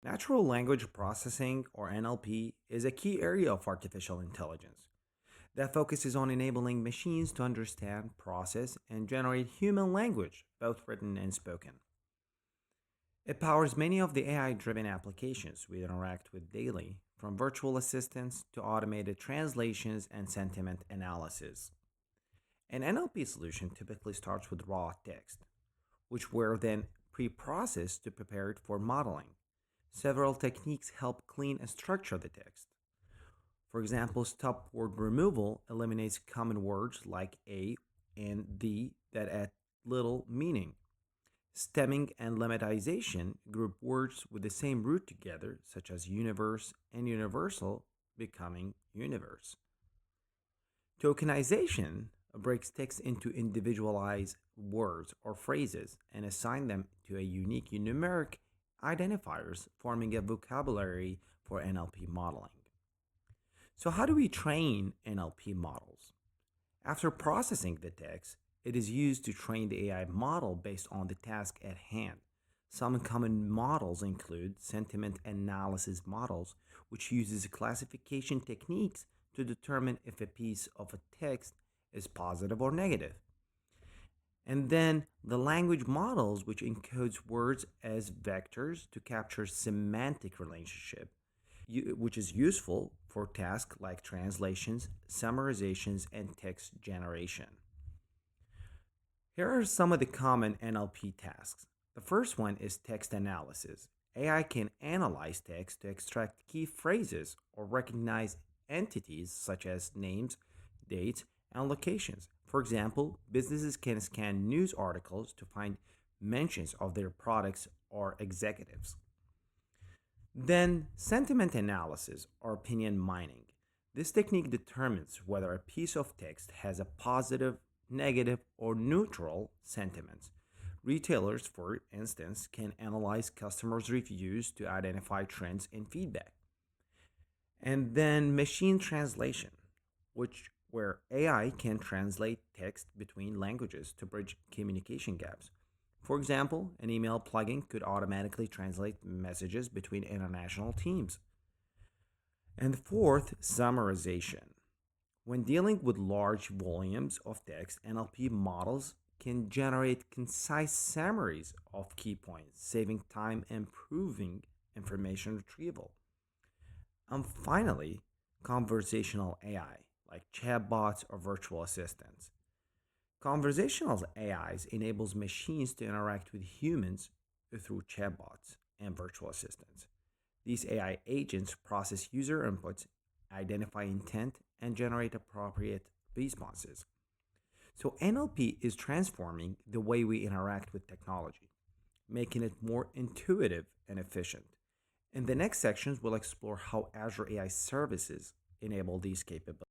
Natural language processing, or NLP, is a key area of artificial intelligence that focuses on enabling machines to understand, process, and generate human language, both written and spoken. It powers many of the AI driven applications we interact with daily, from virtual assistants to automated translations and sentiment analysis. An NLP solution typically starts with raw text, which were then pre processed to prepare it for modeling. Several techniques help clean and structure the text. For example, stop word removal eliminates common words like a and the that add little meaning. Stemming and lemmatization group words with the same root together, such as universe and universal, becoming universe. Tokenization breaks text into individualized words or phrases and assign them to a unique numeric identifiers, forming a vocabulary for NLP modeling. So, how do we train NLP models? After processing the text, it is used to train the AI model based on the task at hand. Some common models include sentiment analysis models, which uses classification techniques to determine if a piece of a text is positive or negative. And then the language models, which encodes words as vectors to capture semantic relationship, which is useful for tasks like translations, summarizations, and text generation. Here are some of the common NLP tasks. The first one is text analysis. AI can analyze text to extract key phrases or recognize entities such as names, dates, and locations. For example, businesses can scan news articles to find mentions of their products or executives. Then, sentiment analysis or opinion mining. This technique determines whether a piece of text has a positive, negative, or neutral sentiment. Retailers, for instance, can analyze customers' reviews to identify trends in feedback. And then machine translation, which where AI can translate text between languages to bridge communication gaps. For example, an email plugin could automatically translate messages between international teams. And fourth, summarization. When dealing with large volumes of text, NLP models can generate concise summaries of key points, saving time and improving information retrieval. And finally, conversational AI, like chatbots or virtual assistants. Conversational AIs enables machines to interact with humans through chatbots and virtual assistants. These AI agents process user inputs, identify intent, and generate appropriate responses. So NLP is transforming the way we interact with technology, making it more intuitive and efficient. In the next sections, we'll explore how Azure AI services enable these capabilities.